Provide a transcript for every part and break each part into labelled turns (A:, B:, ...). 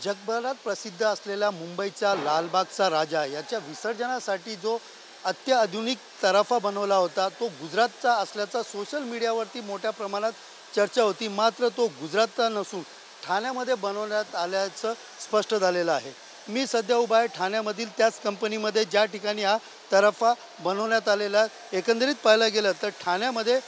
A: जगभरात प्रसिद्ध असलेल्या मुंबईचा लालबागचा राजा याच्या विसर्जनासाठी जो अत्याधुनिक तराफा बनवला होता तो गुजरातचा असल्याचा सोशल मीडियावरती मोठ्या प्रमाणात चर्चा होती. मात्र तो गुजरातचा नसून ठाण्यामध्ये बनवण्यात आल्याचं स्पष्ट झालेलं आहे. मी सध्या उभा आहे ठाण्यामधील त्याच कंपनीमध्ये ज्या ठिकाणी हा तराफा बनवण्यात आलेला आहे. एकंदरीत पाहायला गेलं तर ठाण्यामध्ये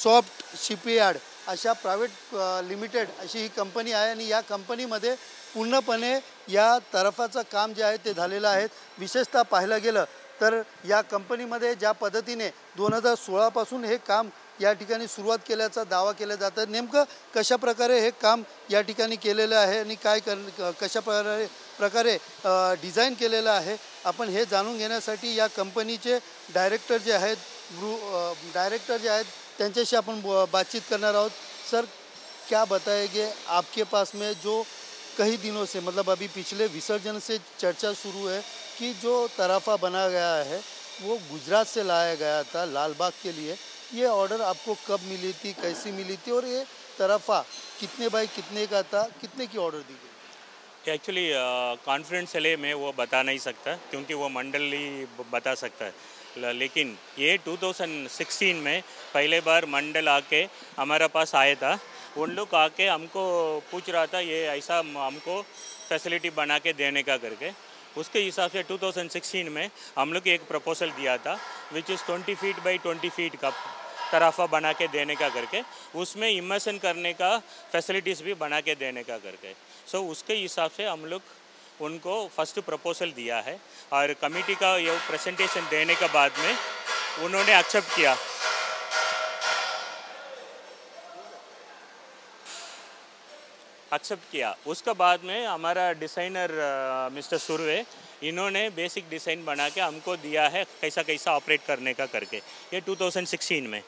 A: सॉफ्ट शिपयार्ड अशा प्रायव्हेट लिमिटेड अशी ही कंपनी आहे आणि या कंपनीमध्ये पूर्णपणे या तराफाचं काम जे आहे ते झालेलं आहे. विशेषतः पाहायला गेलं तर या कंपनीमध्ये ज्या पद्धतीने 2016 पासून हे काम या ठिकाणी सुरुवात केल्याचा दावा केला जातं. नेमकं कशा प्रकारे हे काम या ठिकाणी केलेलं आहे आणि कशा प्रकारे डिझाईन केलेलं आहे आपण हे जाणून घेण्यासाठी या कंपनीचे डायरेक्टर जे आहेत त्यांच्याशी आपण बातचीत करणार आहोत. सर, क्या बताएंगे आपके पास में जो कई दिनों से मतलब अभी पिछले विसर्जन से चर्चा शुरू है कि जो तराफा बना गया है वो गुजरात से लाया गया था लालबाग के लिए. ये ऑर्डर आपको कब मिली थी, कैसी मिली थी और ये तराफा कितने बाई कितने का था, कितने की ऑर्डर दी गई?
B: एक्चुअली कॉन्फिडेंशियल मैं वो बता नहीं सकता क्योंकि वो मंडल ही बता सकता है. लेकिन ये 2016 में पहले बार मंडल आके हमारा पास आया था. उन लोग आके हमको पूछ रहा था ये ऐसा हमको फैसिलिटी बना के देने का करके. उसके हिसाब से 2016 में हम लोग एक प्रपोजल दिया था विच इज़ 20 फीट बाई 20 फीट का तराफा बना के देने का करके. उसमें इमर्सन करने का फैसिलिटीज़ भी बना के देने का करके. सो उसके हिसाब से हम लोग उनको फर्स्ट प्रपोजल दिया है और कमेटी का ये प्रेजेंटेशन देने के बाद में उन्होंने एक्सेप्ट किया. उसके बाद में हमारा डिज़ाइनर मिस्टर सुरवे इन्होंने बेसिक डिज़ाइन बना के हमको दिया है कैसा कैसा ऑपरेट करने का करके. ये 2016 में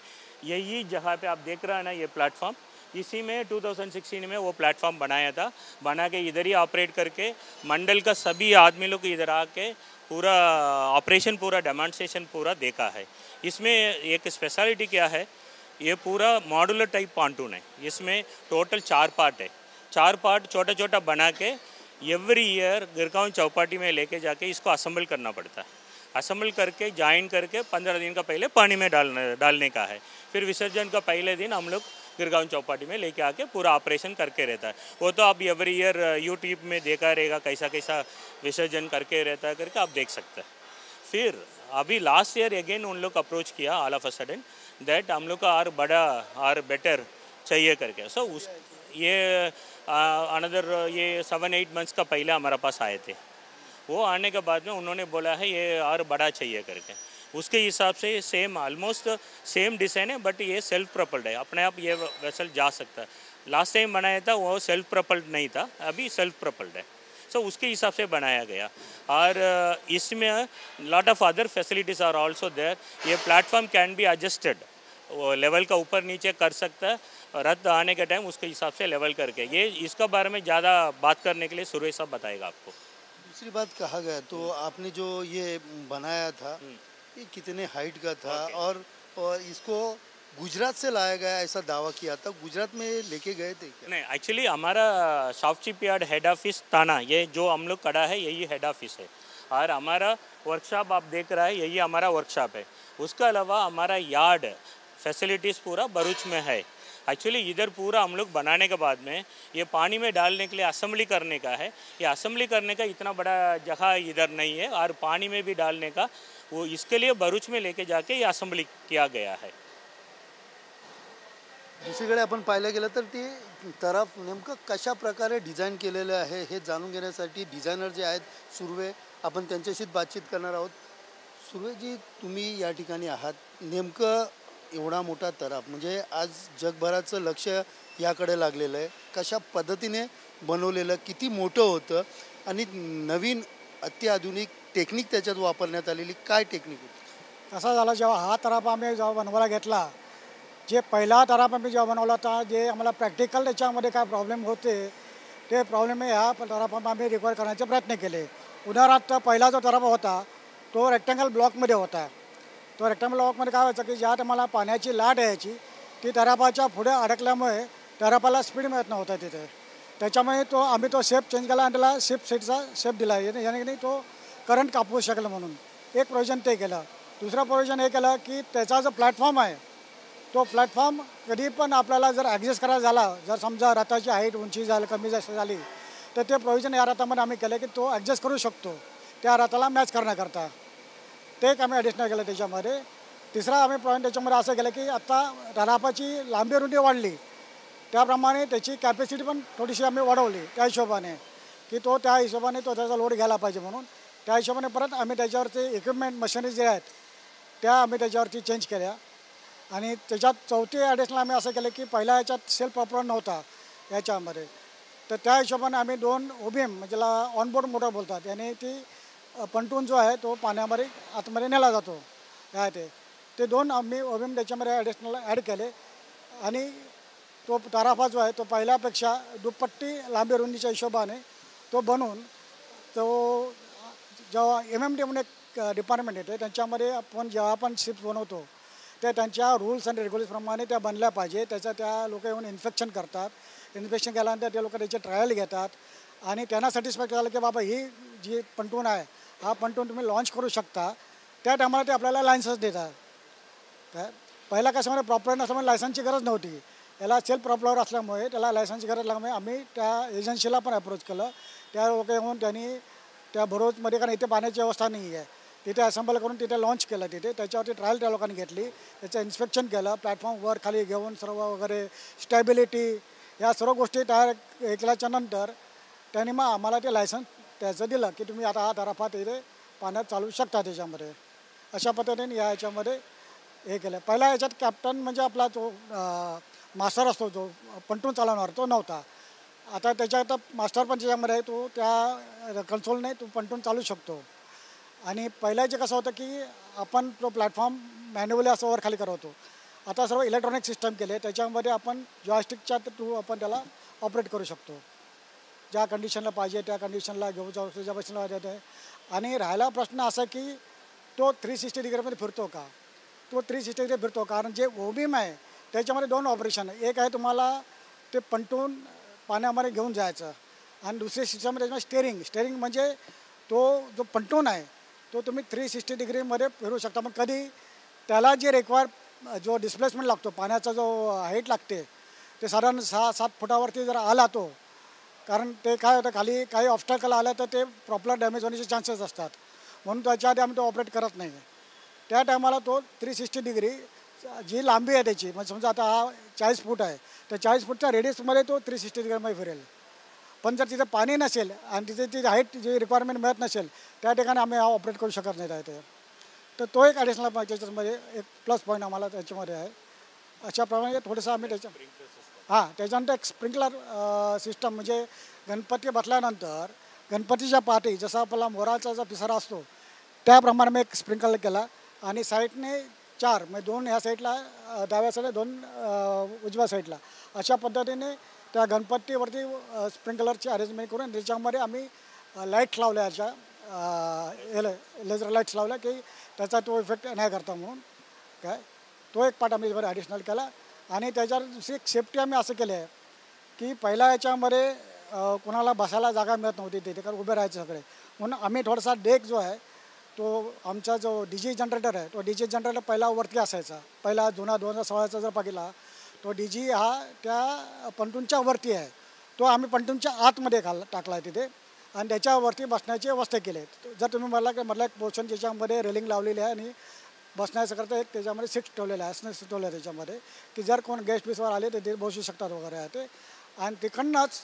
B: यही जगह पे आप देख रहे हैं ना ये प्लेटफॉर्म, इसी में 2016 में वो प्लेटफॉर्म बनाया था. बना के इधर ही ऑपरेट करके मंडल का सभी आदमी लोग इधर आके पूरा ऑपरेशन पूरा डेमोन्स्ट्रेशन पूरा देखा है. इसमें एक स्पेशलिटी क्या है, ये पूरा मॉड्यूलर टाइप पॉन्टून है. इसमें टोटल 4 पार्ट है. 4 पार्ट छोटा छोटा बना के एवरी ईयर गिरगांव चौपाटी में लेके जाके इसको असेंबल करना पड़ता है. असेंबल करके ज्वाइन करके 15 दिन का पहले पानी में डालने का है. फिर विसर्जन का पहले दिन हम लोग गिरगांव चौपाटी में लेके आके पूरा ऑपरेशन करके रहता है. वो तो आप एवरी ईयर यूट्यूब में देखा रहेगा कैसा कैसा विसर्जन करके रहता है करके आप देख सकते हैं. फिर अभी लास्ट ईयर अगेन उन लोग अप्रोच किया all of a sudden that हम लोग का और बड़ा और बेटर चाहिए करके. सो उस ये अनदर ये 7-8 मंथ्स का पहले हमारे पास आए थे. वो आने के बाद में उन्होंने बोला है ये और बड़ा चाहिए करके. उसके हिसाब से सेम ऑलमोस्ट सेम डिज़ाइन है बट ये सेल्फ प्रपल्ड है. अपने आप ये वेसल जा सकता है. लास्ट टाइम बनाया था वो सेल्फ प्रपल्ड नहीं था, अभी सेल्फ प्रपल्ड है. सो उसके हिसाब से बनाया गया. और इसमें lot of other facilities are also there. ये प्लेटफॉर्म कैन बी एडजस्टेड, वो लेवल का ऊपर नीचे कर सकता है. रद्द आने के टाइम उसके हिसाब से लेवल करके. ये इसका बारे में ज़्यादा बात करने के लिए सुरेश साहब बताएगा आपको.
A: दूसरी बात कहा गया तो आपने जो ये बनाया था ये कितने हाइट का था और इसको गुजरात से लाया गया ऐसा दावा किया था. गुजरात में लेके गए थे क्या?
B: नहीं, एक्चुअली हमारा सॉफ्ट शिपयार्ड हेड ऑफिस ताना, ये जो हम लोग खड़ा है यही हेड ऑफिस है. और हमारा वर्कशॉप आप देख रहा है यही हमारा वर्कशॉप है. उसके अलावा हमारा यार्ड फैसिलिटीज़ पूरा भरूच में है. एक्चुअली इधर पूरा हम लोग बनाने के बाद में ये पानी में डालने के लिए असेंबली करने का है. ये असेंबली करने का इतना बड़ा जगह इधर नहीं है और पानी में भी डालने का वो इसके लिए भरूच में लेके जाके ये असेंबली किया गया है.
A: दुसरीकडे आपण पाहायला गेलं तर ते तराफ नेमकं कशा प्रकारे डिझाईन केलेलं आहे हे जाणून घेण्यासाठी डिझायनर जे आहेत सुर्वे आपण त्यांच्याशीच बातचीत करणार आहोत. सुर्वेजी, तुम्ही या ठिकाणी आहात. नेमकं एवढा मोठा तराफ म्हणजे आज जगभराचं लक्ष याकडे लागलेलं आहे. कशा पद्धतीने बनवलेलं, किती मोठं होतं आणि नवीन अत्याधुनिक टेक्निक त्याच्यात वापरण्यात आलेली काय टेक्निक होती?
C: कसा झाला, जेव्हा हा तराफ आम्ही जेव्हा बनवायला घेतला, जे पहिला तराफ आम्ही जेव्हा बनवला होता, जे आम्हाला प्रॅक्टिकल त्याच्यामध्ये काय प्रॉब्लेम होते ते प्रॉब्लेम ह्या तराफात आम्ही रिकवर करण्याचे प्रयत्न केले. उदाहरणार्थ पहिला जो तराफ होता तो रेक्टँगल ब्लॉकमध्ये होता. तो रेक्टँगल ब्लॉकमध्ये काय व्हायचं की ज्यात आम्हाला पाण्याची लाट यायची ती तराफाच्या पुढे अडकल्यामुळे तराफाला स्पीड मिळत नव्हतं तिथे. त्याच्यामुळे आम्ही तो शेप चेंज केला आणि त्याला सेटचा शेप दिला, याने तो करंट कापू शकेल म्हणून एक प्रोव्हिजन ते केलं. दुसरं प्रोव्हिजन हे केलं की त्याचा जो प्लॅटफॉर्म आहे तो प्लॅटफॉर्म कधी पण आपल्याला जर ॲडजस्ट करायचा झाला, जर समजा रथाची हाईट उंची कमी जास्त झाली तर ते प्रोव्हिजन या रथामध्ये आम्ही केलं की तो ॲडजस्ट करू शकतो त्या रथाला मॅच करण्याकरता. ते एक आम्ही ॲडिशनल केलं त्याच्यामध्ये. तिसरा आम्ही पॉईंट त्याच्यामध्ये असं केलं की आत्ता रथाची लांबी रुंदी वाढली, त्याप्रमाणे त्याची कॅपॅसिटी पण थोडीशी आम्ही वाढवली त्या हिशोबाने की त्या हिशोबाने त्याचा लोड घ्यायला पाहिजे म्हणून. त्या हिशोबाने परत आम्ही त्याच्यावरचे इक्विपमेंट मशिनरी जे आहेत त्या आम्ही त्याच्यावरती चेंज केल्या. आणि त्याच्यात चौथी ॲडिशनल आम्ही असं केलं की पहिल्या याच्यात सेल्फ प्रॉपर नव्हता याच्यामध्ये, तर त्या हिशोबाने आम्ही 2 ओबीएम म्हणजे ऑनबोर्ड मोटर बोलतात, याने पंटून जो आहे तो पाण्यामध्ये आतमध्ये नेला जातो ते 2 आम्ही ओबीएम त्याच्यामध्ये ॲडिशनल ॲड केले. आणि तो ताराफा जो आहे तो पहिल्यापेक्षा दुप्पट्टी लांबी रुंदीच्या हिशोबाने तो बनवून जेव्हा MMD म्हणून एक डिपार्टमेंट येते त्यांच्यामध्ये आपण जेव्हा आपण शिप्स बनवतो ते त्यांच्या रूल्स अँड रेग्युलेशनप्रमाणे त्या बनल्या पाहिजे. त्या लोक येऊन इन्स्पेक्शन करतात. इन्स्पेक्शन केल्यानंतर ते लोक त्याचे ट्रायल घेतात आणि त्यांना सॅटिस्फाय झालं की बाबा ही जी पंटून आहे हा पंटून तुम्ही लॉन्च करू शकता, त्या टायमाला ते आपल्याला लायसन्स देतात. काय पहिला कशामध्ये प्रॉपर नसल्यामुळे लायसन्सची गरज नव्हती, याला सेल्फ प्रॉपलवर असल्यामुळे त्याला लायसन्सची गरज लागल्यामुळे आम्ही त्या एजन्सीला पण अप्रोच केलं. त्या लोक येऊन त्यांनी त्या भरोजमध्ये, कारण इथे पाण्याची व्यवस्था नाही आहे, तिथे असेंबल करून तिथे लॉन्च केलं. त्याच्यावरती ट्रायल त्या लोकांनी घेतली, त्याचं इन्स्पेक्शन केलं, प्लॅटफॉर्म वर खाली घेऊन सर्व वगैरे स्टॅबिलिटी या सर्व गोष्टी तयार केल्याच्या नंतर त्यांनी मग आम्हाला ते लायसन्स त्याचं दिलं की तुम्ही आता हा ताराफा तिथे पाण्यात चालवू शकता त्याच्यामध्ये. अशा पद्धतीने याच्यामध्ये हे केलं. पहिला याच्यात कॅप्टन म्हणजे आपला जो मास्टर असतो जो पंटून चालवणार तो नव्हता. आता त्याच्यात मास्टर पण त्याच्यामध्ये आहे, तो त्या कन्सोलने तो पंटून चालू शकतो. आणि पहिल्याचे कसं होतं की आपण तो प्लॅटफॉर्म मॅन्युअली असं वर खाली करवतो, आता सर्व इलेक्ट्रॉनिक सिस्टम केले, त्याच्यामध्ये आपण जॉयस्टिकच्या थ्रू आपण त्याला ऑपरेट करू शकतो. ज्या कंडिशनला पाहिजे त्या कंडिशनला घेऊ जाऊ त्याच्या बसला आहे. आणि राहिला प्रश्न असा की तो 360 डिग्रीमध्ये फिरतो का, तो 360 डिग्री फिरतो, कारण जे ओबीम आहे त्याच्यामध्ये 2 ऑपरेशन आहे. एक आहे तुम्हाला ते पंटून पाण्यामध्ये घेऊन जायचं आणि दुसरी सिस्टम त्याच्यामध्ये स्टेअरिंग म्हणजे तो जो पंटून आहे तो तुम्ही 360 डिग्रीमध्ये फिरू शकता. मग कधी त्याला जे जो डिस्प्लेसमेंट लागतो, पाण्याचा जो हाईट लागते ते साधारण 6-7 फुटावरती जर आला तो, कारण ते काय होतं खाली काही ऑब्स्टॅकल आलं तर ते प्रॉपर डॅमेज होण्याचे चान्सेस असतात, म्हणून त्याच्या आधी आम्ही तो ऑपरेट करत नाही. त्या टायमाला तो 360 डिग्री जी लांबी आहे त्याची, म्हणजे समजा आता हा 40 फूट आहे तर 40 फूटच्या रेडियसमध्ये तो 360 डिग्रीमध्ये फिरेल. पण जर तिथे पाणी नसेल आणि तिथे ती हाईट जी रिक्वायरमेंट मिळत नसेल त्या ठिकाणी आम्ही हा ऑपरेट करू शकत नाही आहे. तर तो एक ॲडिशनल त्याच्यामध्ये एक प्लस पॉईंट आम्हाला त्याच्यामध्ये आहे. अशाप्रमाणे थोडंसं आम्ही त्याच्यानंतर एक स्प्रिंकलर सिस्टम, म्हणजे गणपती बसल्यानंतर गणपतीच्या पाठी जसा आपला मोराचा जो पिसारा असतो त्याप्रमाणे मी एक स्प्रिंकलर केला आणि साईडने 4 म्हणजे 2 ह्या साईडला डाव्या साईडला 2 उजव्या साईडला अशा पद्धतीने त्या गणपतीवरती स्प्रिंकलरची अरेंजमेंट करून त्याच्यामध्ये आम्ही लाईट्स लावल्या, अशा लेझर लाईट्स लावल्या की त्याचा तो इफेक्ट नाही करता म्हणून. तो एक पार्ट आम्ही ॲडिशनल केला. आणि त्याच्यावर दुसरी एक सेफ्टी आम्ही असं केलं आहे की पहिल्या याच्यामध्ये कोणाला बसायला जागा मिळत नव्हती तिथे, कारण उभे राहायचे सगळे, म्हणून आम्ही थोडासा डेक जो आहे तो आमचा जो DG जनरेटर आहे तो DG जनरेटर पहिला वरती असायचा. पहिला जुना 2016चा जर बघितला तो DG हा त्या पंटूनच्या वरती आहे, तो आम्ही पंटूनच्या आतमध्ये टाकला आहे तिथे आणि त्याच्यावरती बसण्याची व्यवस्था केली आहे. जर तुम्ही मला एक पोर्शन ज्याच्यामध्ये रेलिंग लावलेली आहे आणि बसण्याकरता एक त्याच्यामध्ये सीट ठेवलेलं आहे, ठेवलं आहे त्याच्यामध्ये की जर कोण गेस्ट पीसवर आले तर ते बसू शकतात वगैरे आहे ते. आणि तिकडनंच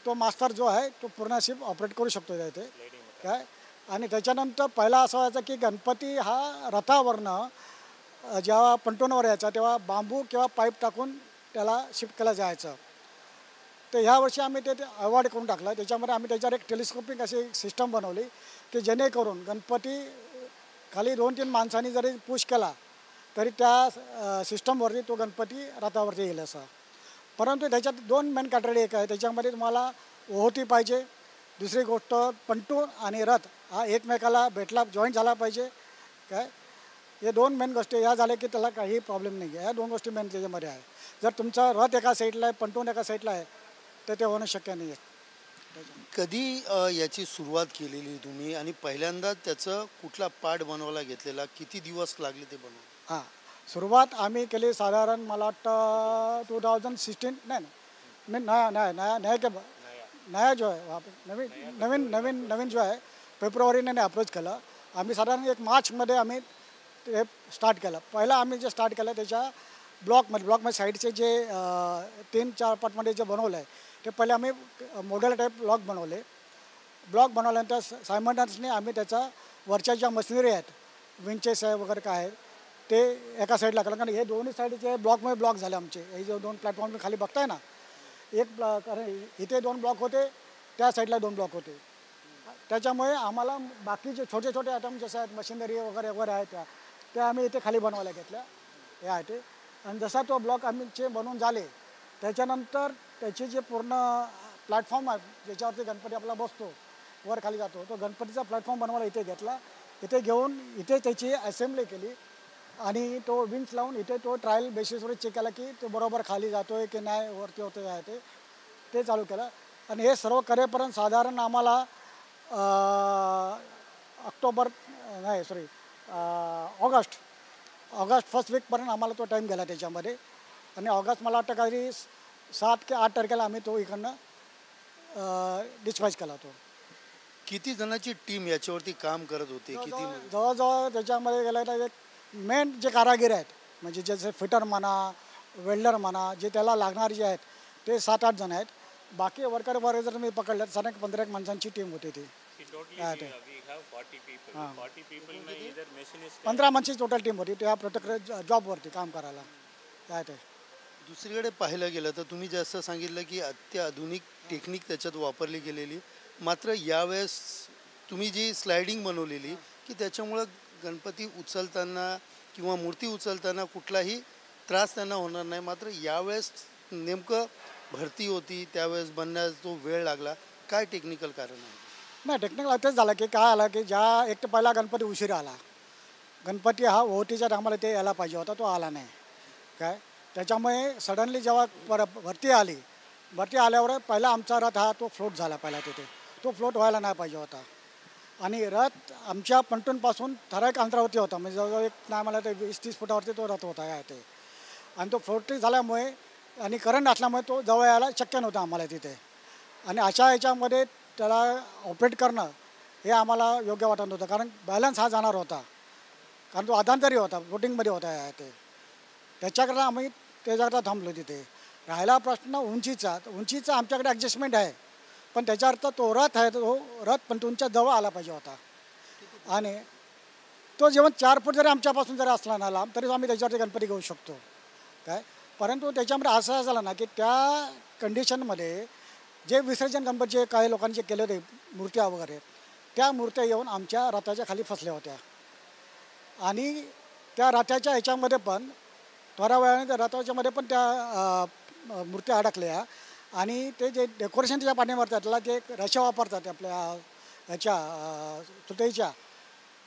C: तो मास्टर जो आहे तो पूर्ण शिप ऑपरेट करू शकतो तिथे. आणि त्याच्यानंतर पहिला असं व्हायचं की गणपती हा रथावरनं जेव्हा पंटूनवर यायचा तेव्हा बांबू किंवा पाईप टाकून त्याला शिफ्ट केलं जायचं. तर ह्या वर्षी आम्ही ते अवॉइड करून टाकलं. त्याच्यामध्ये आम्ही त्याच्यावर एक टेलिस्कोपिक अशी सिस्टम बनवली की जेणेकरून गणपती खाली 2-3 माणसांनी जरी पुश केला तरी त्या सिस्टमवरती तो गणपती रथावरती येईल असा. परंतु त्याच्यात 2 मेन कॅटेगरी एक आहे, त्याच्यामध्ये तुम्हाला ओहोती पाहिजे, दुसरी गोष्ट पंटून आणि रथ हा एकमेकाला जॉईंट झाला पाहिजे. हे 2 मेन गोष्टी या झाल्या की त्याला काही प्रॉब्लेम नाही आहे. ह्या 2 गोष्टी मेन त्याच्यामध्ये आहे. जर तुमचा रथ एका साईडला आहे पंटून एका साईडला आहे तर ते होणं शक्य नाही आहे.
A: कधी याची सुरुवात केलेली तुम्ही आणि पहिल्यांदा त्याचं कुठला पार्ट बनवायला घेतलेला, किती दिवस लागले ते बनवून?
C: हां, सुरुवात आम्ही केली साधारण मला वाटतं 2016 नाही नाही नया नया नया नया के नया जो आहे नवीन नवीन नवीन नवीन जो आहे फेब्रुवारीने अप्रोच केलं आम्ही. साधारण एक मार्चमध्ये आम्ही ते स्टार्ट केलं. पहिला आम्ही जे स्टार्ट केलं त्याच्या ब्लॉकमध्ये साईडचे जे 3-4 पार्टमध्ये जे बनवलं आहे ते पहिले आम्ही मॉडेल टाईप ब्लॉक बनवल्यानंतर सायमल्टेनियसली आम्ही त्याचा वरच्या ज्या मशिनरी आहेत विंचेस आहे वगैरे काय आहे ते एका साईडला केलं. कारण हे दोन्ही साईडचे ब्लॉक झाले आमचे. हे जे 2 प्लॅटफॉर्म खाली बघताय ना, एक कारण इथे 2 ब्लॉक होते, त्या साईडला 2 ब्लॉक होते. त्याच्यामुळे आम्हाला बाकीचे छोटे छोटे आयटम जसे आहेत मशिनरी वगैरे आहेत त्या आम्ही इथे खाली बनवायला घेतल्या हे आहे ते. आणि जसा तो ब्लॉक आमचे बनवून झाले त्याच्यानंतर त्याचे जे पूर्ण प्लॅटफॉर्म आहे ज्याच्यावरती गणपती आपला बसतो वर खाली जातो, तो गणपतीचा प्लॅटफॉर्म बनवायला इथे घेतला. इथे घेऊन इथे त्याची असेंब्ली केली आणि तो विंच लावून इथे तो ट्रायल बेसिसवर चेक केला की तो बरोबर खाली जातो आहे की नाही, वरती होतं आहे ते चालू केलं. आणि हे सर्व करेपर्यंत साधारण आम्हाला ऑगस्ट फर्स्ट वीकपर्यंत आम्हाला तो टाईम गेला त्याच्यामध्ये. आणि ऑगस्ट मला वाटतं काहीतरी 7 की 8 तारखेला आम्ही तो इकडनं डिस्पॅच केला. तो
A: किती जणांची टीम याच्यावरती काम करत होती? किती?
C: जवळजवळ त्याच्यामध्ये गेलं तर एक मेन जे कारागीर आहेत म्हणजे जसे फिटर म्हणा, वेल्डर म्हणा, जे त्याला लागणारे जे आहेत ते 7-8 जण आहेत. बाकी वर्कर वगैरे जर मी पकडलं तर साधारण 15 माणसांची टीम होती ती. 15 माणसाची टोटल टीम होती त्या प्रत्येक जॉबवरती काम करायला काय ते.
A: दुसरीकडे पाहायला गेलं तर तुम्ही जसं सांगितलं की अत्याधुनिक टेक्निक त्याच्यात वापरली गेलेली, मात्र यावेळेस तुम्ही जी स्लायडिंग बनवलेली की त्याच्यामुळं गणपती उचलताना किंवा मूर्ती उचलताना कुठलाही त्रास त्यांना होणार नाही. मात्र यावेळेस नेमकं भरती होती त्यावेळेस बनण्यास तो वेळ लागला, काय टेक्निकल कारण आहे?
C: नाही, टेक्निकल तेच झालं की काय आलं की ज्या एक तर पहिला गणपती उशिरा आला. गणपती हा ओहोटीच्या टायमाला ते यायला पाहिजे होता, तो आला नाही काय. त्याच्यामुळे सडनली जेव्हा भरती आल्यावर पहिला आमचा रथ हा तो फ्लोट झाला पहिला तिथे. तो फ्लोट व्हायला नाही पाहिजे होता. आणि रथ आमच्या पंटूनपासून ठराविक अंतरावरती होता म्हणजे जवळजवळ एक नाही मला ते 20-30 फुटावरती तो रथ होता आहे ते. आणि तो फ्लोट झाल्यामुळे आणि करंट असल्यामुळे तो जवळ यायला शक्य नव्हतं आम्हाला तिथे. आणि अशा याच्यामध्ये त्याला ऑपरेट करणं हे आम्हाला योग्य वाटत नव्हतं कारण बॅलन्स हा जाणार होता. कारण तो अधांतरी होता, बोटिंगमध्ये होता आहे ते. त्याच्याकरता आम्ही त्याच्याकरता थांबलो तिथे. राहिला प्रश्न उंचीचा आमच्याकडे ॲडजस्टमेंट आहे, पण त्याच्या अर्थ तो रथ आहे तो रथ पण तुमच्या जवळ आला पाहिजे होता. आणि तो जेव्हा 4 फूट जरी आमच्यापासून जरी असला ना लांब तरी आम्ही त्याच्यावरती गणपती घेऊ शकतो काय. परंतु त्याच्यामध्ये असं झालं ना की त्या कंडिशनमध्ये जे विसर्जन गणपतीचे काही लोकांचे केले होते मूर्त्या वगैरे, त्या मूर्त्या येऊन आमच्या रथाच्या खाली फसल्या होत्या. आणि त्या रथाच्या ह्याच्यामध्ये पण थोड्या वेळाने त्या रथाच्यामध्ये पण त्या मूर्त्या अडकल्या. आणि ते जे डेकोरेशन त्याच्या पाठीमारतात त्याला जे रश्या वापरतात आपल्या ह्याच्या सुतईच्या,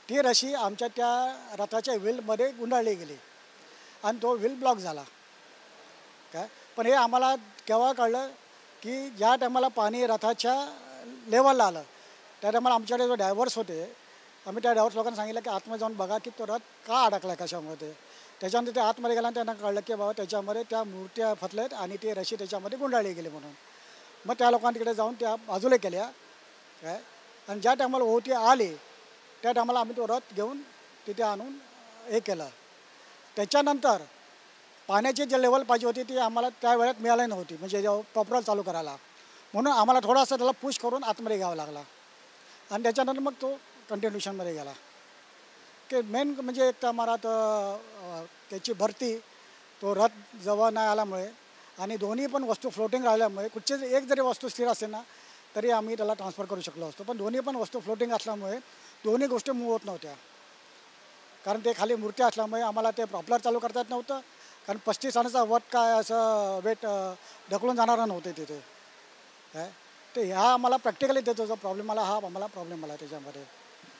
C: ती रशी आमच्या त्या रथाच्या व्हीलमध्ये गुंडाळली गेली आणि तो व्हील ब्लॉक झाला काय. पण हे आम्हाला केव्हा कळलं की ज्या टायमाला पाणी रथाच्या लेवलला आलं त्या टायमाला आमच्याकडे जो ड्रायव्हर्स होते आम्ही त्या ड्रायव्हर्स लोकांना सांगितलं की आतमध्ये जाऊन बघा की तो रथ का अडकला आहे कशामध्ये. त्याच्यानंतर ते आतमध्ये गेला त्यांना कळलं की बाबा त्याच्यामध्ये त्या मूर्त्या फसल्यात आणि ते रशी त्याच्यामध्ये गुंडाळली गेली म्हणून. मग त्या लोकांना तिकडे जाऊन त्या बाजूला केल्या काय. आणि ज्या टायमाला ओहोटी आली त्या टायमाला आम्ही तो रथ घेऊन तिथे आणून हे केलं. त्याच्यानंतर पाण्याची जे लेवल पाहिजे होती ती आम्हाला त्या वेळेत मिळाली नव्हती म्हणजे जेव्हा प्रॉपर चालू करायला. म्हणून आम्हाला थोडासा त्याला पुश करून आतमध्ये घ्यावा लागला आणि त्याच्यानंतर मग तो कंटिन्युशनमध्ये गेला. की मेन म्हणजे एक तर आम्हाला त्याची भरती तो रथ जवळ नाही आल्यामुळे आणि दोन्ही पण वस्तू फ्लोटिंग राहिल्यामुळे कुठचीच एक जरी वस्तू स्थिर असेल ना तरी आम्ही त्याला ट्रान्सफर करू शकलो असतो. पण दोन्ही पण वस्तू फ्लोटिंग असल्यामुळे दोन्ही गोष्टी मूव होत नव्हत्या. कारण ते खाली मूर्त्या असल्यामुळे आम्हाला ते प्रॉपलर चालू करता येत नव्हतं. कारण 35 टनाचा वट काय असं वेट ढकलून जाणारं नव्हते तिथे काय. ते ह्या आम्हाला प्रॅक्टिकली देतो जो प्रॉब्लेम आम्हाला प्रॉब्लेम आला त्याच्यामध्ये.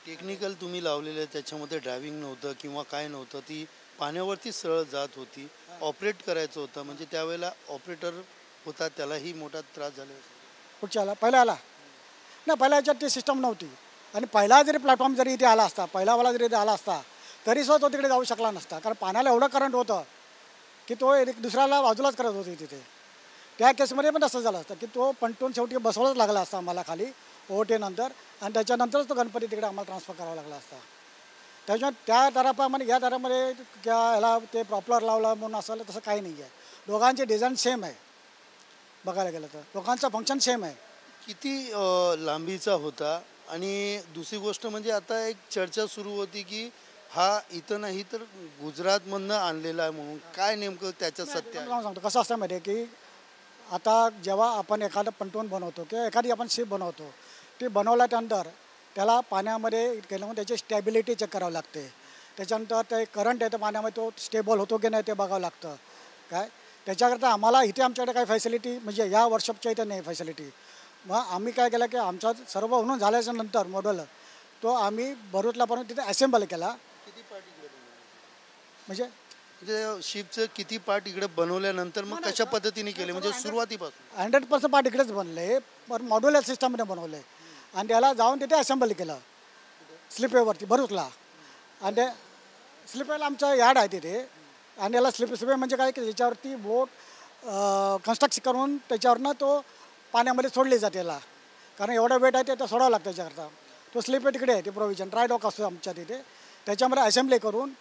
A: टेक्निकल तुम्ही लावलेलं त्याच्यामध्ये ड्रायव्हिंग नव्हतं किंवा काय नव्हतं, ती पाण्यावरती सरळ जात होती. ऑपरेट करायचं होतं म्हणजे त्यावेळेला ऑपरेटर होता त्यालाही मोठा त्रास झाला.
C: कुठच्याला पहिला आला नाही, पहिल्या याच्यात ती सिस्टम नव्हती. आणि पहिला जरी प्लॅटफॉर्म जरी इथे आला असता, पहिलावाला जरी इथे आला असता तरीसुद्धा तो तिकडे जाऊ शकला नसता, कारण पाण्याला एवढं करंट होतं की तो एक दुसऱ्याला बाजूलाच करत होती तिथे. त्या केसमध्ये पण तसं झालं असतं की तो पंटून शेवटी बसवाच लागला असता आम्हाला खाली ओहोटीनंतर, आणि त्याच्यानंतरच तो गणपती तिकडे आम्हाला ट्रान्सफर करावा लागला असता. त्याच्यामुळे त्या तरापामध्ये या तरामध्ये क्या ह्याला ते प्रॉपर लावला म्हणून असं तसं काही नाही आहे. दोघांचे डिझाईन सेम आहे बघायला गेलं तर, दोघांचं फंक्शन सेम आहे.
A: किती लांबीचा होता? आणि दुसरी गोष्ट म्हणजे आता एक चर्चा सुरू होती की हा इथं नाही तर गुजरातमधनं आणलेला आहे म्हणून, काय नेमकं त्याचं सत्य आहे?
C: तुम्हाला सांगतो कसं असतं माहिती आहे की आता जेव्हा आपण एखादं पंटून बनवतो किंवा एखादी आपण शिप बनवतो, ती बनवल्यानंतर त्याला पाण्यामध्ये केल्यामुळे त्याची स्टॅबिलिटी चेक करावं लागते. त्याच्यानंतर ते करंट आहे तर पाण्यामध्ये तो स्टेबल होतो की नाही ते बघावं लागतं. काय त्याच्याकरता आम्हाला इथे आमच्याकडे काही फॅसिलिटी म्हणजे या वर्कशॉपच्या इथे नाही फॅसिलिटी. मग आम्ही काय केलं की आमचा सर्व होऊन झाल्याच्या नंतर मॉडेल तो आम्ही भरूचलापर्यंत तिथे असेंबल केला.
A: किती पार्ट इकडे
C: म्हणजे
A: म्हणजे शिपचं किती पार्ट इकडे बनवल्यानंतर मग कशा पद्धतीने केले म्हणजे सुरुवातीपासून?
C: 100% पार्ट इकडेच बनले, पण मॉड्युलर सिस्टममध्ये बनवले आणि त्याला जाऊन तिथे असेंबल केलं स्लिपवेवरती भरूचला. आणि ते स्लिपवेला आमचं यार्ड आहे तिथे, आणि याला स्लिपवे म्हणजे काय की त्याच्यावरती बोट कन्स्ट्रक्ट करून त्याच्यावरनं तो पाण्यामध्ये सोडली जाते त्याला, कारण एवढा वेट आहे ते सोडावं लागतं त्याच्याकरता. तो स्लिपवे तिकडे आहे, ते प्रोव्हिजन ड्राय डॉक असतो आमच्या तिथे, त्याच्यामध्ये असेंब्ली करून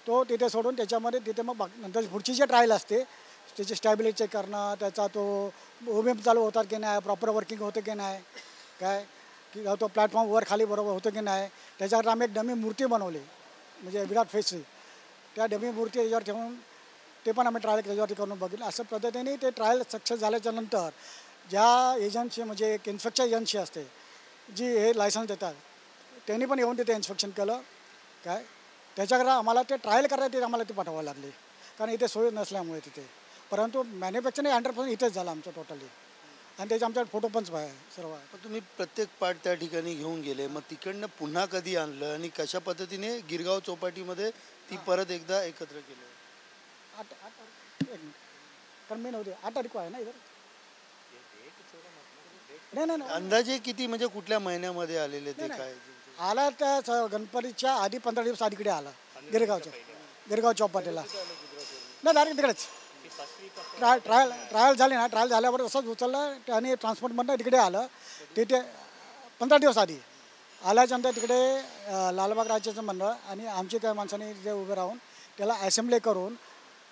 C: तो तिथे सोडून त्याच्यामध्ये तिथे मग नंतर पुढची जे ट्रायल असते त्याची स्टॅबिलिटी चेक करणं, त्याचा तो ओबीएम चालू होतात की नाही, प्रॉपर वर्किंग होतं की नाही, काय की तो प्लॅटफॉर्म वर खाली बरोबर होतं की नाही. त्याच्याकरता आम्ही एक डमी मूर्ती बनवली म्हणजे विराट फेसची, त्या डमी मूर्ती त्याच्यावर ठेवून ते पण आम्ही ट्रायल त्याच्यावरती करून बघितलं. असं पद्धतीने ते ट्रायल सक्सेस झाल्याच्या नंतर ज्या एजन्सी म्हणजे एक इन्स्पेक्शन एजन्सी असते जी हे लायसन्स देतात, त्यांनी पण येऊन तिथे इन्स्पेक्शन केलं. काय त्याच्याकरता आम्हाला ते ट्रायल करायला ते आम्हाला ते पाठवावं लागले, कारण इथे सोय नसल्यामुळे तिथे. परंतु मॅन्युफॅक्चरिंग 100% इथेच झालं आमचं टोटली, आणि त्याचे आमच्याकडे फोटो पण आहे सर्व.
A: मग तुम्ही प्रत्येक पार्ट त्या ठिकाणी घेऊन गेले, मग तिकडनं पुन्हा कधी आणलं आणि कशा पद्धतीने गिरगाव चौपाटीमध्ये ती परत एकदा एकत्र केलं?
C: 8 कारण मी नव्हते 8 तारीख आहे ना इधर. नाही
A: अंदाजे किती म्हणजे कुठल्या महिन्यामध्ये आलेले ते काय?
C: आला त्या गणपतीच्या आधी 15 दिवस आधी इकडे आला गिरगाव चौपाटीला. नाही डायरेक्ट तिकडेच ट्रायल झाली ना, ट्रायल झाल्यावर असंच उचललं आणि ट्रान्सपोर्टमधनं तिकडे आलं. तिथे 15 दिवस आधी आल्याच्यानंतर तिकडे लालबाग राज्याचं मंडळ आणि आमची काही माणसांनी तिथे उभे राहून त्याला असेंब्ली करून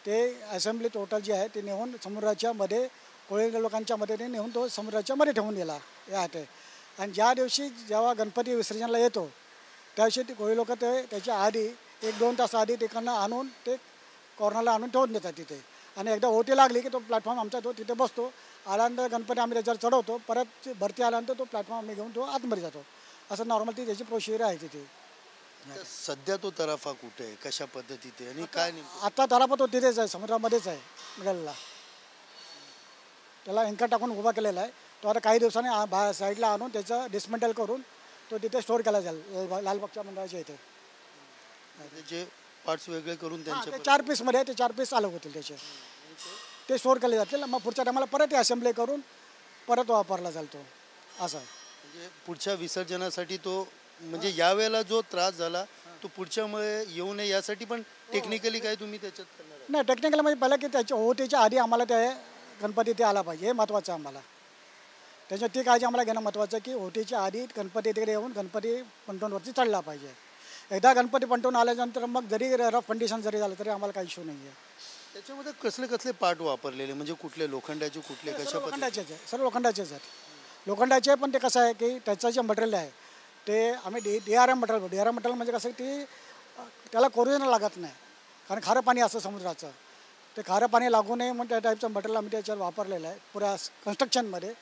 C: ते असेंब्ली टोटल जी आहे ती नेऊन समुद्राच्या मध्ये कोळी लोकांच्या मध्ये नेऊन तो समुद्राच्या मध्ये ठेवून दिला या आहे. आणि ज्या दिवशी जेव्हा गणपती विसर्जनाला येतो त्या दिवशी ती कोळी लोक ते त्याच्या आधी 1-2 तास आधी तिकडनं आणून ते कॉर्नरला आणून ठेवून देतात तिथे. आणि एकदा ओटी लागली की तो प्लॅटफॉर्म आमचा तो तिथे बसतो. आल्यानंतर गणपती आम्ही त्याच्यावर चढवतो, परत भरती आल्यानंतर तो प्लॅटफॉर्म आम्ही घेऊन तो आतमध्ये जातो. असं नॉर्मल ती त्याची प्रोसिजर आहे तिथे.
A: सध्या तो तराफा कुठे आहे, कशा पद्धतीत आहे आणि काय नेमकं?
C: आता तराफा तो तिथेच आहे, समुद्रामध्येच आहे मिडलला. त्याला एंकर टाकून उभा केलेला आहे. तो आता काही दिवसांनी साईडला आणून त्याचं डिसमेंटल करून तो तिथे स्टोअर केला जाईल लालबागच्या मंडळाच्या इथे.
A: त्याचे पार्ट्स वेगळे करून
C: ते
A: त्यांच्या
C: 4 पीसमध्ये ते 4 पीस अलग होतील त्याचे, ते स्टोअर केले जातील. मग पुढच्या टायमाला परत असेंब्ली करून परत वापरला जाईल तो असं.
A: म्हणजे पुढच्या विसर्जनासाठी तो म्हणजे यावेळेला जो त्रास झाला तो पुढच्यामुळे येऊ नये यासाठी पण टेक्निकली काय तुम्ही त्याच्यात करणार आहे?
C: नाही टेक्निकल म्हणजे पहिलं की त्याच्या ओहोटीच्या आधी आम्हाला ते गणपती ते आला पाहिजे, हे महत्त्वाचं आहे आम्हाला. त्याच्यात ती काळजी आम्हाला घेणं महत्त्वाचं आहे की ओहोटीच्या आधी गणपती तिकडे येऊन गणपती पंटोनवरती चढला पाहिजे. एकदा गणपती पंटून आल्यानंतर मग जरी रफ कंडिशन जरी झालं तरी आम्हाला काही इश्यू नाही आहे.
A: त्याच्यामध्ये कसले कसले पार्ट वापरलेले म्हणजे कुठले लोखंडाचे कुठले कशा पद्धतीने?
C: लोखंडाचेच आहे, सर्व लोखंडाचेच आहेत. लोखंडाचे पण ते कसं आहे की त्याचं जे मटेरियल आहे ते आम्ही DRM मटेरियल म्हणजे कसं ती त्याला कोरोजन लागत नाही, कारण खारं पाणी असतं समुद्राचं. ते खारं पाणी लागू नये म्हणून त्या टाईपचं मटेरियल आम्ही त्याच्यावर वापरलेलं आहे पुऱ्या कन्स्ट्रक्शनमध्ये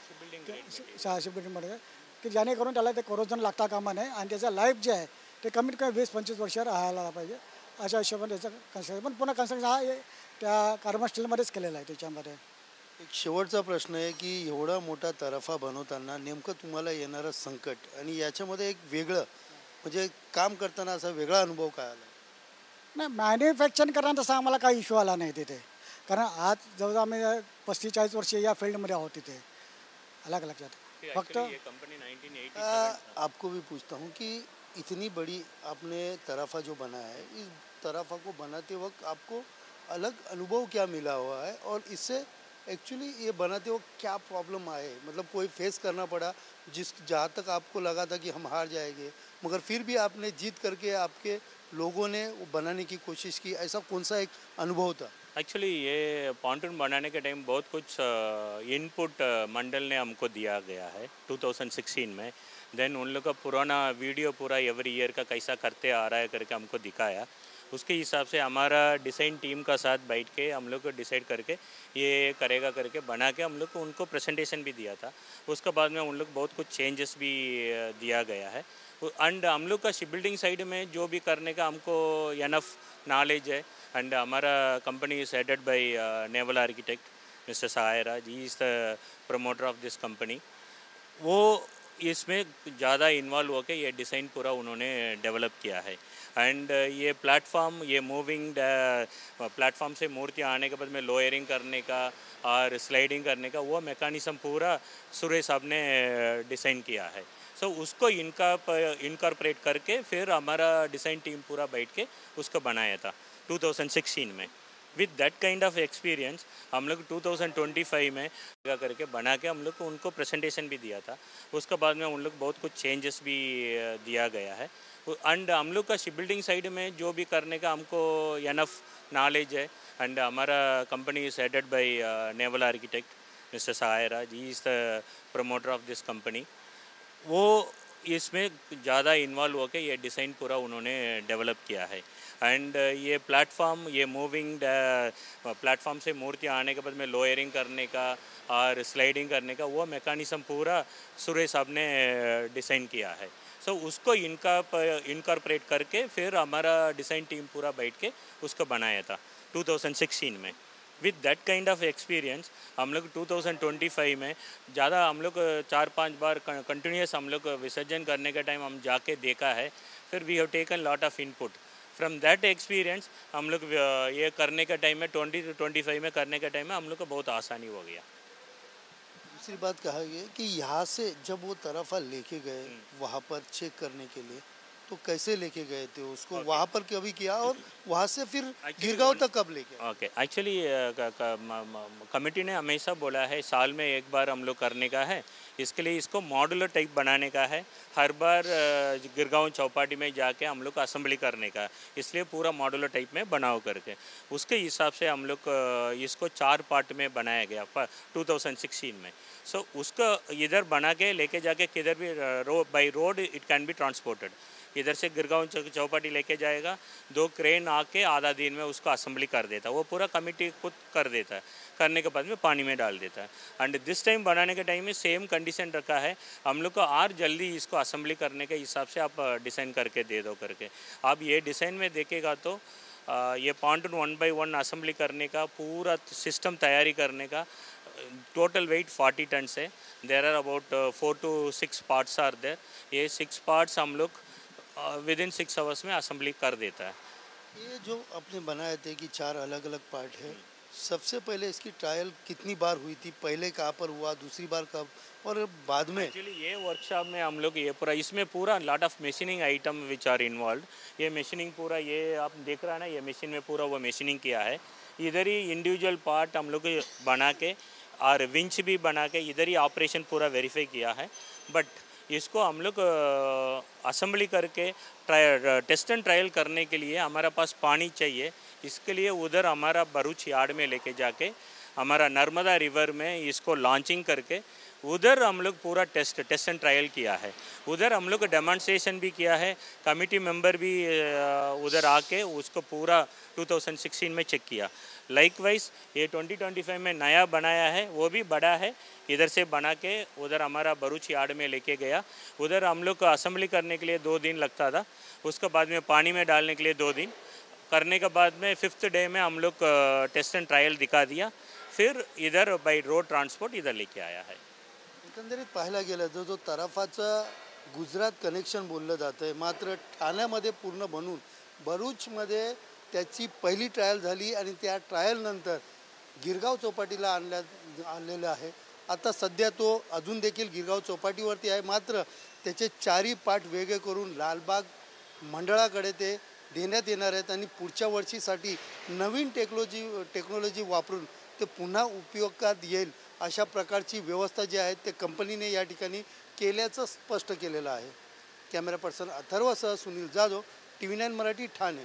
C: शिपबिल्डिंगमध्ये, की जेणेकरून त्याला ते कोरोजन लागता कामा नये आणि त्याचं लाईफ जे आहे ते कमीत कमी 20-25 वर्ष राहायला पाहिजे. अशा हिशोबाने त्याचं कन्स्ट्रक्शन पण पुन्हा कन्स्ट्रक्शन हा त्या कार्बन स्टीलमध्येच केलेला आहे त्याच्यामध्ये.
A: एक शेवटचा प्रश्न आहे की एवढा मोठा तराफा बनवताना नेमकं तुम्हाला येणारं संकट आणि याच्यामध्ये एक वेगळं म्हणजे काम करताना असा वेगळा अनुभव काय आला?
C: नाही मॅन्युफॅक्चरिंग करताना तसा आम्हाला काही इश्यू आला नाही तिथे, कारण आज जवळजवळ आम्ही 35-40 वर्ष या फील्डमध्ये आहोत तिथे. अलग लक्षात फक्त
B: ये कंपनी 1987
A: आपको भी पूछता हूँ कि इतनी बड़ी आपने तराफा जो बनाया है, इस तराफा को बनाते वक्त आपको अलग अनुभव क्या मिला हुआ है और इससे एक्चुअली ये बनाते वक्त क्या प्रॉब्लम आए, मतलब कोई फेस करना पड़ा जहाँ तक आपको लगा था कि हम हार जाएंगे, मगर फिर भी आपने जीत करके आपके लोगों ने वो बनाने की कोशिश की, ऐसा कौन सा एक अनुभव था?
B: एक्चुअली ये पॉन्टून बनाने के टाइम बहुत कुछ इनपुट मंडल ने हमको दिया गया है 2016 में. देन उन लोग का पुराना वीडियो पूरा एवरी ईयर का कैसा करते आ रहा है करके हमको दिखाया. उसके हिसाब से हमारा डिज़ाइन टीम का साथ बैठ के हम लोग को डिसाइड करके ये करेगा करके बना के हम लोग को उनको प्रेजेंटेशन भी दिया था. उसके बाद में उन लोग बहुत कुछ चेंजेस भी दिया गया है. एंड हम लोग का शिप बिल्डिंग साइड में जो भी करने का हमको एनफ नॉलेज है. एंड हमारा company is headed by naval architect mister Sairaj. He is the promoter of this company. वो इसमें ज़्यादा इन्वॉल्व होकर ये डिज़ाइन पूरा उन्होंने डेवलप किया है. एंड ये प्लेटफॉर्म, ये मूविंग प्लेटफॉर्म से मूर्ति आने के बाद में लोअरिंग करने का और स्लाइडिंग करने का वो मैकेनिज़्म पूरा सुरेश साहब ने डिज़ाइन किया है. सो उसको इनकॉर्पोरेट करके फिर हमारा डिज़ाइन टीम पूरा बैठ के उसको बनाया था 2016 में. विद दैट काइंड ऑफ एक्सपीरियंस हम लोग 2025 में करके बना के हम लोग को उनको प्रेजेंटेशन भी दिया था. उसके बाद में उन लोग बहुत कुछ चेंजेस भी दिया गया है. एंड हम लोग का शिप बिल्डिंग साइड में जो भी करने का हमको एनफ नॉलेज है. एंड हमारा company is headed by naval architect mister Sairaj. He is the promoter of this company. वो इसमें ज़्यादा इन्वॉल्व होकर ये डिज़ाइन पूरा उन्होंने डेवलप किया है. एंड ये प्लेटफॉर्म, ये मूविंग प्लेटफॉर्म से मूर्ति आने के बाद में लोअरिंग करने का और स्लाइडिंग करने का वो मैकेनिज़्म पूरा सुरेश साहब ने डिज़ाइन किया है. सो उसको इनकॉर्पोरेट करके फिर हमारा डिज़ाइन टीम पूरा बैठ के उसको बनाया था 2016 में. विद दैट काइंड ऑफ एक्सपीरियंस हम लोग 2025 में ज़्यादा हम लोग 4-5 बार कंटिन्यूस हम लोग विसर्जन करने का टाइम हम जाके देखा है. फिर we have taken lot of input from that experience. हम लोग ये करने का टाइम में 20-25 में करने का टाइम में हम लोग को बहुत आसानी हो गया.
A: दूसरी बात कहा गया कि यहाँ से जब वो तराफा लेके गए वहाँ पर चेक करने के लिए, तो कैसे लेके गए थे उसको? वहाँ पर कभी किया और वहाँ से फिर गिरगांव तक कब लेके?
B: ओके, एक्चुअली कमेटी ने हमेशा बोला है साल में एक बार हम लोग करने का है. इसके लिए इसको मॉड्यूलर टाइप बनाने का है. हर बार गिरगांव चौपाटी में जाके हम लोग को असेंबली करने का, इसलिए पूरा मॉड्यूलर टाइप में बनाओ करके उसके हिसाब से हम लोग इसको 4 पार्ट में बनाया गया 2016 में. सो उसको इधर बना के लेके जाके किधर भी बाई road it can be transported. इधर से गिरगांव चौपाटी लेके जाएगा, 2 क्रेन आके आधा दिन में उसको असेंबली कर देता है. वो पूरा कमेटी खुद कर देता है. करने के बाद में पानी में डाल देता है. एंड दिस टाइम बनाने के टाइम में सेम कंडीशन रखा है हम लोग को और जल्दी इसको असेंबली करने के हिसाब से आप डिज़ाइन करके दे दो करके. आप ये डिज़ाइन में देखेगा तो ये पॉन्टून 1 by 1 असेंबली करने का पूरा सिस्टम तैयारी करने का टोटल वेट 40 टन है. There are about 4 to 6 parts are there. ये 6 पार्ट्स हम लोग विद इन 6 आवर्स में असेंबली कर देता है.
A: ये जो आपने बनाए थे कि 4 अलग अलग पार्ट है, सबसे पहले इसकी ट्रायल कितनी बार हुई थी? पहले कहाँ पर हुआ, दूसरी बार कब, और बाद में?
B: एक्चुअली ये वर्कशॉप में हम लोग ये पूरा इसमें पूरा lot of machining item which are involve. ये मशीनिंग पूरा ये आप देख रहा है ना, ये मशीन में पूरा वो मशीनिंग किया है. इधर ही इंडिविजुअल पार्ट हम लोग बना के और विंच भी बना के इधर ही ऑपरेशन पूरा वेरीफाई किया है. बट इसको हम लोग असेंबली करके टेस्ट एंड ट्रायल करने के लिए हमारा पास पानी चाहिए. इसके लिए उधर हमारा भरूच यार्ड में लेके जाके हमारा नर्मदा रिवर में इसको लॉन्चिंग करके उधर हम लोग पूरा टेस्ट एंड ट्रायल किया है. उधर हम लोग डेमोन्स्ट्रेशन भी किया है. कमेटी मेंबर भी उधर आके उसको पूरा 2016 में चेक किया. लाइकवाइज ये 2025 में नया बनाया है, वो भी बड़ा है. इधर से बना के उधर हमारा भरूच यार्ड में लेके गया. उधर हम लोग को असेंबली करने के लिए 2 दिन लगता था. उसके बाद में पानी में डालने के लिए 2 दिन करने के बाद में 5th डे में हम लोग टेस्ट एंड ट्रायल दिखा दिया. फिर इधर बाय रोड ट्रान्सपोर्ट इधर लेके आया है.
A: एकंदरीत पाहायला गेलं तर जो तराफाचं गुजरात कनेक्शन बोललं जातं आहे, मात्र ठाण्यामध्ये पूर्ण बनून भरूचमध्ये त्याची पहिली ट्रायल झाली आणि त्या ट्रायलनंतर गिरगाव चौपाटीला आणलेलं आहे. आता सध्या तो अजून देखील गिरगाव चौपाटीवरती आहे, मात्र त्याचे चारही पार्ट वेगळे करून लालबाग मंडळाकडे ते देण्यात येणार आहेत आणि पुढच्या वर्षीसाठी नवीन टेक्नॉलॉजी वापरून ते पुन्हा उपयोगात येईल अशा प्रकारची व्यवस्था जी आहे ते कंपनीने या ठिकाणी केल्याचं स्पष्ट केलेलं आहे. कॅमेरा पर्सन अथर्वसह सुनील जाधव, TV9 मराठी, ठाणे.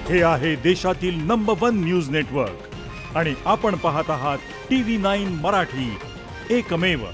D: हे आहे देशातील नंबर 1 न्यूज नेटवर्क आणि आपण पाहत आहात TV9 मराठी, एकमेव.